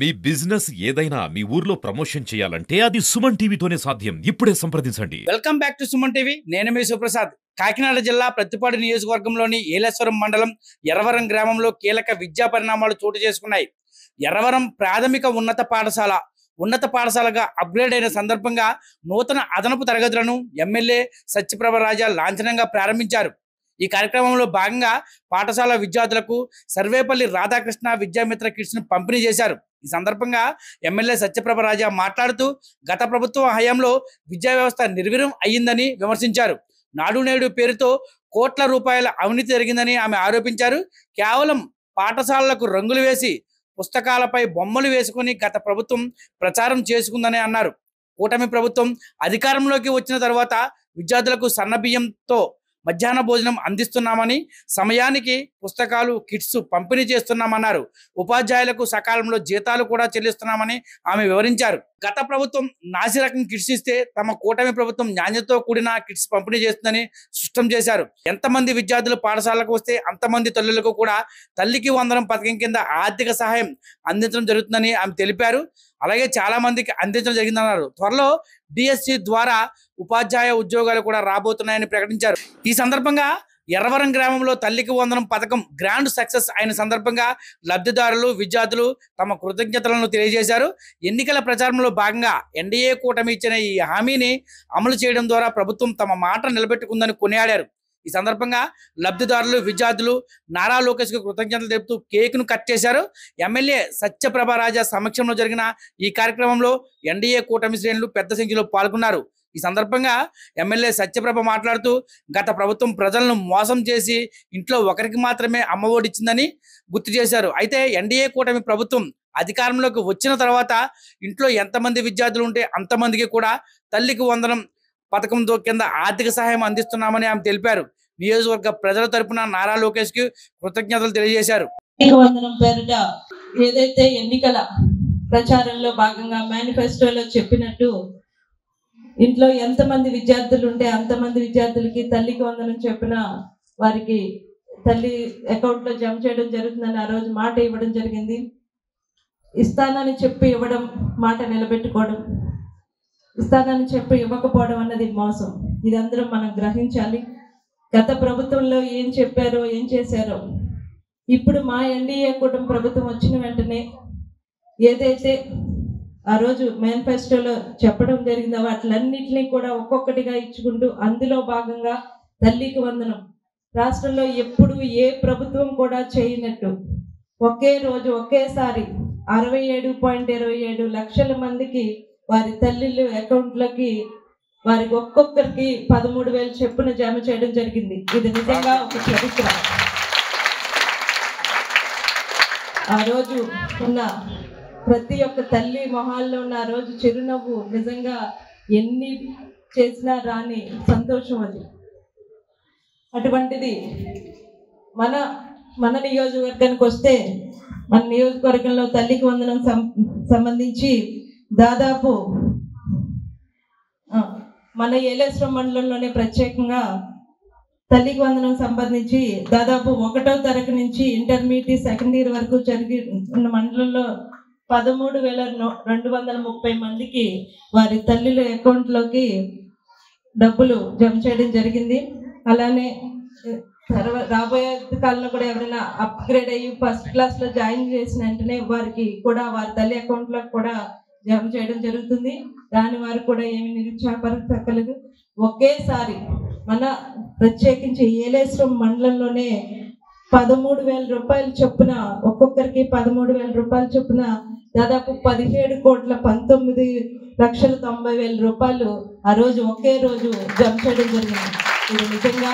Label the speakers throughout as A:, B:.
A: మీ business ఏదైనా మీ ఊర్లో promotion చేయాలంటే అది సుమన్ టీవీతోనే సాధ్యం. ఇప్పుడే సంప్రదించండి.
B: Welcome back to Suman TV. నేను మీ సుప్రసాద్. కాకినాడ జిల్లా ప్రత్తిపాడు నియోజకవర్గంలోని ఏలేశ్వరం మండలం ఎర్రవరం గ్రామంలో కీలక విద్యా పరిణామాలు చోటు చేసుకున్నాయి. ఎర్రవరం ప్రాథమిక ఉన్నత పాఠశాలగా అప్గ్రేడ్ అయిన సందర్భంగా నూతన అదనపు తరగతులను ఎమ్మెల్యే సత్యప్రభ రాజా లాంఛనంగా ప్రారంభించారు. ఈ కార్యక్రమంలో భాగంగా పాఠశాల విద్యార్థులకు సర్వేపల్లి రాధాకృష్ణ విద్యామిత్ర కిట్స్ ను పంపిణీ చేశారు. ఈ సందర్భంగా ఎమ్మెల్యే సత్యప్రభ రాజా మాట్లాడుతూ గత ప్రభుత్వం హయాంలో విద్యా వ్యవస్థ నిర్వీర్యం అయ్యిందని విమర్శించారు. నాడు నేడు పేరుతో కోట్ల రూపాయల అవినీతి జరిగిందని ఆమె ఆరోపించారు. కేవలం పాఠశాలలకు రంగులు వేసి పుస్తకాలపై బొమ్మలు వేసుకుని గత ప్రభుత్వం ప్రచారం చేసుకుందని అన్నారు. కూటమి ప్రభుత్వం అధికారంలోకి వచ్చిన తర్వాత విద్యార్థులకు సన్నబియ్యంతో మధ్యాహ్న భోజనం అందిస్తున్నామని, సమయానికి పుస్తకాలు కిట్స్ పంపిణీ చేస్తున్నామన్నారు. ఉపాధ్యాయులకు సకాలంలో జీతాలు కూడా చెల్లిస్తున్నామని ఆమె వివరించారు. గత ప్రభుత్వం నాసిరకం కిట్స్ ఇస్తే తమ కూటమి ప్రభుత్వం నాణ్యతతో కూడిన కిట్స్ పంపిణీ చేస్తుందని స్పష్టం చేశారు. ఎంతమంది విద్యార్థులు పాఠశాలకు వస్తే అంతమంది తల్లులకు కూడా తల్లికి వందనం పథకం కింద ఆర్థిక సహాయం అందించడం జరుగుతుందని ఆమె తెలిపారు. అలాగే చాలా మందికి అందించడం జరిగిందన్నారు. త్వరలో డిఎస్సి ద్వారా ఉపాధ్యాయ ఉద్యోగాలు కూడా రాబోతున్నాయని ప్రకటించారు. ఈ సందర్భంగా ఎర్రవరం గ్రామంలో తల్లికి వందనం పథకం గ్రాండ్ సక్సెస్ అయిన సందర్భంగా లబ్ధిదారులు, విద్యార్థులు తమ కృతజ్ఞతలను తెలియజేశారు. ఎన్నికల ప్రచారంలో భాగంగా ఎన్డీఏ కూటమి ఇచ్చిన ఈ హామీని అమలు చేయడం ద్వారా ప్రభుత్వం తమ మాట నిలబెట్టుకుందని కొనియాడారు. ఈ సందర్భంగా లబ్ధిదారులు, విద్యార్థులు నారా లోకేష్కు కృతజ్ఞతలు తెలుపుతూ కేక్ను కట్ చేశారు. ఎమ్మెల్యే సత్యప్రభ రాజా సమక్షంలో జరిగిన ఈ కార్యక్రమంలో ఎన్డీఏ కూటమి శ్రేణులు పెద్ద సంఖ్యలో పాల్గొన్నారు. ఈ సందర్భంగా ఎమ్మెల్యే సత్యప్రభ మాట్లాడుతూ గత ప్రభుత్వం ప్రజలను మోసం చేసి ఇంట్లో ఒకరికి మాత్రమే అమ్మఒడి ఇచ్చిందని గుర్తు చేశారు. అయితే ఎన్డీఏ కూటమి ప్రభుత్వం అధికారంలోకి వచ్చిన తర్వాత ఇంట్లో ఎంతమంది విద్యార్థులు ఉంటే అంతమందికి కూడా తల్లికి వందనం పథకం కింద ఆర్థిక సహాయం అందిస్తున్నామని ఆమె తెలిపారు. నియోజకవర్గ ప్రజల తరపున నారా లోకేష్ కి కృతజ్ఞతలు తెలియజేశారు.
C: వందనం పేరిట ఏదైతే ఎన్నికల ప్రచారంలో భాగంగా మేనిఫెస్టోలో చెప్పినట్టు ఇంట్లో ఎంతమంది విద్యార్థులు ఉంటే అంతమంది విద్యార్థులకి తల్లికి వందనం చెప్పిన వారికి తల్లి అకౌంట్ లో జమ చేయడం జరుగుతుందని ఆ రోజు మాట ఇవ్వడం జరిగింది. ఇస్తానని చెప్పి ఇవ్వడం, మాట నిలబెట్టుకోవడం, ఇస్తానని చెప్పి ఇవ్వకపోవడం అన్నది మోసం. ఇది అందరం మనం గ్రహించాలి. గత ప్రభుత్వంలో ఏం చెప్పారో, ఏం చేశారో, ఇప్పుడు మా ఎన్డీఏ కూటమి ప్రభుత్వం వచ్చిన వెంటనే ఏదైతే ఆ రోజు మేనిఫెస్టోలో చెప్పడం జరిగిందో వాటిలన్నింటినీ కూడా ఒక్కొక్కటిగా ఇచ్చుకుంటూ అందులో భాగంగా తల్లికి వందనం రాష్ట్రంలో ఎప్పుడు ఏ ప్రభుత్వం కూడా చేయనట్టు ఒకే రోజు ఒకేసారి 67.27 లక్షల మందికి వారి తల్లిళ్ళు అకౌంట్లోకి వారికి ఒక్కొక్కరికి 13,000 చొప్పున జమ చేయడం జరిగింది. ఇది నిజంగా ఒక చరిత్ర. ఆ రోజు ఉన్న ప్రతి ఒక్క తల్లి మొహాల్లో ఉన్న ఆ రోజు చిరునవ్వు నిజంగా ఎన్ని చేసినా రాని సంతోషం అది. అటువంటిది మన నియోజకవర్గానికి వస్తే మన నియోజకవర్గంలో తల్లికి వందనం సంబంధించి దాదాపు మన ఏలేశ్వరం మండలంలోనే ప్రత్యేకంగా తల్లికి వందనం సంబంధించి దాదాపు 1వ తరగతి నుంచి ఇంటర్మీడియట్ సెకండ్ ఇయర్ వరకు జరిగి ఉన్న మండలంలో 13,230 మందికి వారి తల్లుల అకౌంట్లోకి డబ్బులు జమ చేయడం జరిగింది. అలానే రాబోయే కాలంలో కూడా ఎవరైనా అప్గ్రేడ్ అయ్యి ఫస్ట్ క్లాస్లో జాయిన్ చేసిన వెంటనే వారికి కూడా వారి తల్లి అకౌంట్లోకి కూడా జమ చేయడం జరుగుతుంది. దాని వారు కూడా ఏమి నిరుత్సాహపరచక్కలేదు. ఒకేసారి మన ప్రత్యేకించి ఏలేశ్వరం మండలంలోనే 13,000 రూపాయలు చొప్పున ఒక్కొక్కరికి 13,000 రూపాయలు చొప్పున దాదాపు 17,19,90,000 రూపాయలు ఆ రోజు ఒకే రోజు జమ చేయడం జరిగింది. ఇది నిజంగా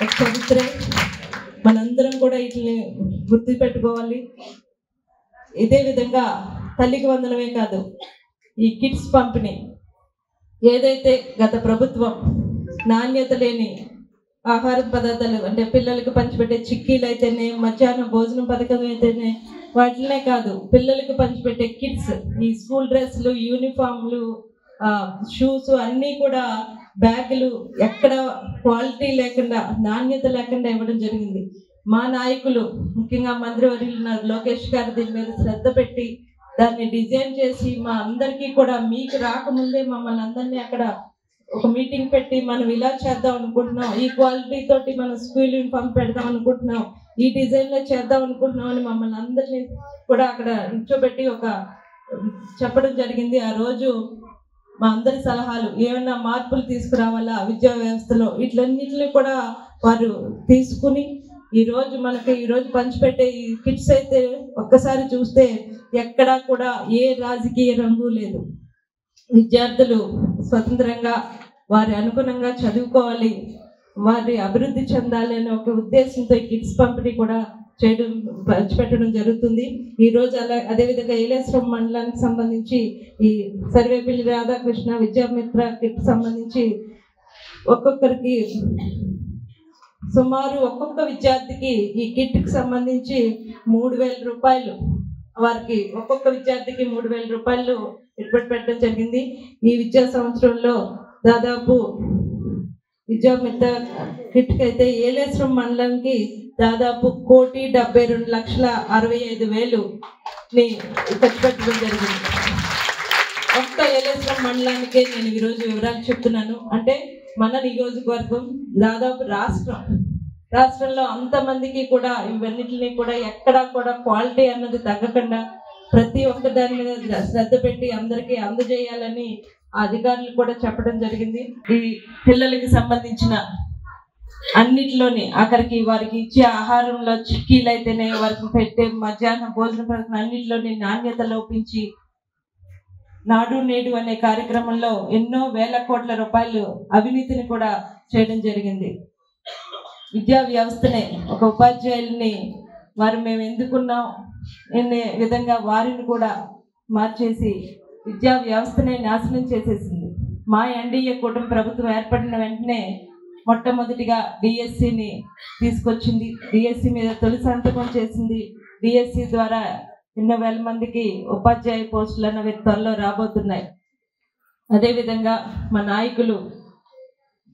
C: ఒక చరిత్రే. మనందరం కూడా వీటిని గుర్తుపెట్టుకోవాలి. ఇదే విధంగా తల్లికి వందనమే కాదు, ఈ కిట్స్ పంపిణీ ఏదైతే గత ప్రభుత్వం నాణ్యత లేని ఆహార పదార్థాలు అంటే పిల్లలకు పంచిపెట్టే చిక్కీలు అయితేనే, మధ్యాహ్నం భోజనం పథకం అయితేనే, వాటినే కాదు పిల్లలకు పంచిపెట్టే కిట్స్, ఈ స్కూల్ డ్రెస్లు, యూనిఫామ్లు, షూస్ అన్నీ కూడా బ్యాగులు ఎక్కడ క్వాలిటీ లేకుండా, నాణ్యత లేకుండా ఇవ్వడం జరిగింది. మా నాయకులు ముఖ్యంగా మంత్రివర్యులు ఉన్నారు లోకేష్ గారు దీని మీద శ్రద్ధ పెట్టి దాన్ని డిజైన్ చేసి మా అందరికీ కూడా మీకు రాకముందే మమ్మల్ని అందరినీ అక్కడ ఒక మీటింగ్ పెట్టి మనం ఇలా చేద్దాం అనుకుంటున్నాం, ఈ క్వాలిటీ తోటి మనం స్కూల్ యూనిఫామ్ పెడదాం అనుకుంటున్నాం, ఈ డిజైన్లో చేద్దాం అనుకుంటున్నాం అని మమ్మల్ని అందరినీ కూడా అక్కడ నిల్చోబెట్టి ఒక చెప్పడం జరిగింది. ఆ రోజు మా అందరి సలహాలు ఏమైనా మార్పులు తీసుకురావాలా విద్యా వ్యవస్థలో వీటిలన్నింటినీ కూడా వారు తీసుకుని ఈరోజు పంచిపెట్టే ఈ కిట్స్ అయితే ఒక్కసారి చూస్తే ఎక్కడా కూడా ఏ రాజకీయ రంగు లేదు. విద్యార్థులు స్వతంత్రంగా వారి అనుగుణంగా చదువుకోవాలి, వారి అభివృద్ధి చెందాలి అనే ఒక ఉద్దేశంతో ఈ కిట్స్ పంపిణీ కూడా పంచిపెట్టడం జరుగుతుంది. ఈరోజు అదేవిధంగా ఏలేశ్వరం మండలానికి సంబంధించి ఈ సర్వేపల్లి రాధాకృష్ణ విద్యామిత్ర కిట్ సంబంధించి ఒక్కొక్కరికి సుమారు ఒక్కొక్క విద్యార్థికి ఈ కిట్కి సంబంధించి 3,000 రూపాయలు వారికి ఒక్కొక్క విద్యార్థికి 3,000 రూపాయలు పెట్టుబడి పెట్టడం జరిగింది. ఈ విద్యా సంవత్సరంలో దాదాపు విద్యామిత్ర కిట్కి అయితే ఏలేశ్వరం మండలానికి దాదాపు 1,72,65,000ని ఖర్చు పెట్టడం జరిగింది. ఒక్క ఏలేశ్వరం మండలానికే నేను ఈరోజు వివరాలు చెప్తున్నాను. అంటే మన నియోజకవర్గం దాదాపు రాష్ట్రంలో అంతమందికి కూడా ఇవన్నిటిని కూడా ఎక్కడా కూడా క్వాలిటీ అన్నది తగ్గకుండా ప్రతి ఒక్క దాని మీద శ్రద్ధ పెట్టి అందరికీ అందజేయాలని అధికారులు కూడా చెప్పడం జరిగింది. ఈ పిల్లలకి సంబంధించిన అన్నిటిలోని అక్కడికి వారికి ఇచ్చే ఆహారంలో చిక్కీలు అయితేనే వారికి పెట్టే మధ్యాహ్న భోజన పథకం అన్నిటిలోని నాణ్యత లోపించి నాడు నేడు అనే కార్యక్రమంలో ఎన్నో వేల కోట్ల రూపాయలు అవినీతిని కూడా చేయడం జరిగింది. విద్యా వ్యవస్థనే ఒక ఉపాధ్యాయుల్ని మేము ఎందుకున్నాం అనే విధంగా వారిని కూడా మార్చేసి విద్యా వ్యవస్థనే నాశనం చేసేసింది. మా ఎన్డీఏ కూటమి ప్రభుత్వం ఏర్పడిన వెంటనే మొట్టమొదటిగా డిఎస్సిని తీసుకొచ్చింది. డిఎస్సి మీద తొలి సంతకం చేసింది. డిఎస్సి ద్వారా ఎన్నో వేల మందికి ఉపాధ్యాయ పోస్టులు అన్నవి త్వరలో రాబోతున్నాయి. అదేవిధంగా మా నాయకులు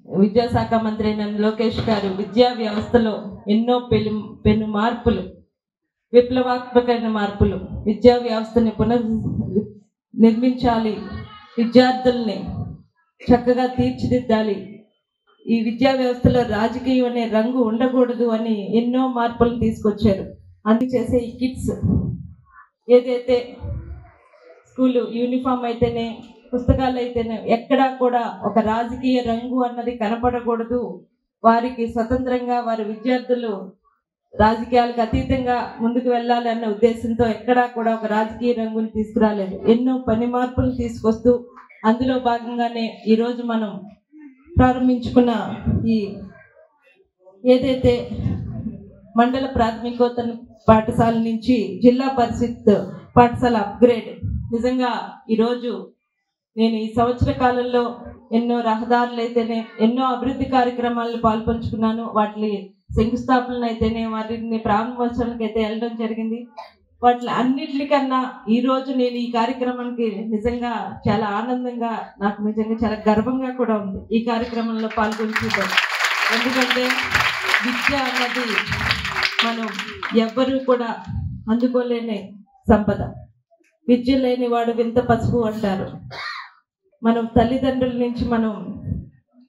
C: విద్యాశాఖ మంత్రి అయిన లోకేష్ గారు విద్యా వ్యవస్థలో ఎన్నో పెను మార్పులు, విప్లవాత్మకమైన మార్పులు, విద్యా వ్యవస్థని నిర్మించాలి, విద్యార్థుల్ని చక్కగా తీర్చిదిద్దాలి, ఈ విద్యా వ్యవస్థలో రాజకీయం అనే రంగు ఉండకూడదు అని ఎన్నో మార్పులను తీసుకొచ్చారు. అందుచేసే ఈ కిట్స్ ఏదైతే స్కూలు యూనిఫామ్ అయితేనే పుస్తకాలు అయితేనే ఎక్కడా కూడా ఒక రాజకీయ రంగు అన్నది కనపడకూడదు, వారికి స్వతంత్రంగా వారి విద్యార్థులు రాజకీయాలకు అతీతంగా ముందుకు వెళ్ళాలి అన్న ఉద్దేశంతో ఎక్కడా కూడా ఒక రాజకీయ రంగుని తీసుకురాలేదు. ఎన్నో పని మార్పులు తీసుకొస్తూ అందులో భాగంగానే ఈరోజు మనం ప్రారంభించుకున్న ఈ ఏదైతే మండల ప్రాథమికోన్నత పాఠశాల నుంచి జిల్లా పరిషత్ పాఠశాల అప్గ్రేడ్, నిజంగా ఈరోజు నేను ఈ సంవత్సర కాలంలో ఎన్నో రహదారులు అయితేనే ఎన్నో అభివృద్ధి కార్యక్రమాలను పాల్పంచుకున్నాను. వాటి శంకుస్థాపనలు అయితేనే వాటిని ప్రారంభోత్సవాలకు అయితే వెళ్ళడం జరిగింది. వాటి అన్నిటికన్నా ఈరోజు నేను ఈ కార్యక్రమానికి నిజంగా చాలా ఆనందంగా, నాకు నిజంగా చాలా గర్వంగా కూడా ఉంది ఈ కార్యక్రమంలో పాల్గొంటున్నాను. ఎందుకంటే విద్య అన్నది మనం ఎవ్వరూ కూడా అందుకోలేని సంపద. విద్య లేని వాడు వింత పసుపు అంటారు. మనం తల్లిదండ్రుల నుంచి మనం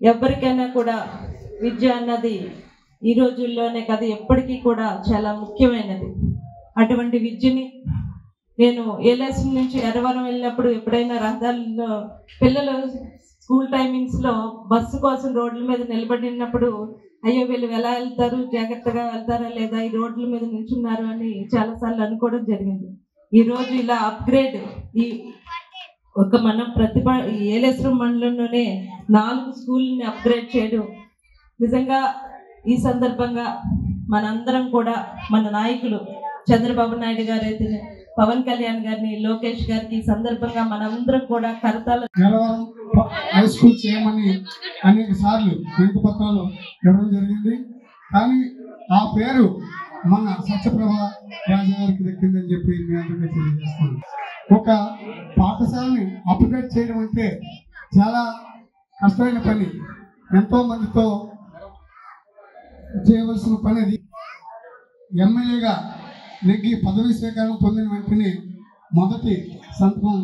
C: ఎవరికైనా కూడా విద్య అన్నది ఈ రోజుల్లోనే కాదు ఎప్పటికీ కూడా చాలా ముఖ్యమైనది. అటువంటి విద్యని నేను ఏలేశ్వరం నుంచి ఎర్రవరం వెళ్ళినప్పుడు ఎప్పుడైనా రహదారుల్లో పిల్లలు స్కూల్ టైమింగ్స్లో బస్సు కోసం రోడ్ల మీద నిలబడినప్పుడు అయ్యో వీళ్ళు ఎలా వెళ్తారు, జాగ్రత్తగా వెళ్తారా లేదా, ఈ రోడ్ల మీద నిల్చున్నారు అని చాలాసార్లు అనుకోవడం జరిగింది. ఈరోజు ఇలా అప్గ్రేడ్ ఈ ఒక మన ఏలేశ్వరం మండలంలోనే 4 స్కూల్ని అప్గ్రేడ్ చేయడం నిజంగా ఈ సందర్భంగా మనందరం కూడా మన నాయకులు చంద్రబాబు నాయుడు గారు అయితే పవన్ కళ్యాణ్ గారిని, లోకేష్ గారికి ఈ సందర్భంగా మనందరం కూడా కరతాల
D: హై స్కూల్ చేయమని అనేక సార్లు వినతి పత్రాలు ఇవ్వడం జరిగింది. కానీ ఆ పేరు మన సత్యప్రభ రాజా గారికి దక్కిందని చెప్పి మీ అందరికీ తెలియజేస్తాను. ఒక పాఠశాలని అప్గ్రేడ్ చేయడం అంటే చాలా కష్టమైన పని, ఎంతో మందితో చేయవలసిన పని అది. ఎమ్మెల్యేగా నెగ్గి పదవి స్వీకారం పొందిన వెంటనే మొదటి సంతకం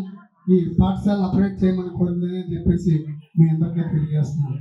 D: ఈ పాఠశాలను అప్డేట్ చేయమని కోరిందని చెప్పేసి మీ అందరికీ తెలియజేస్తున్నాను.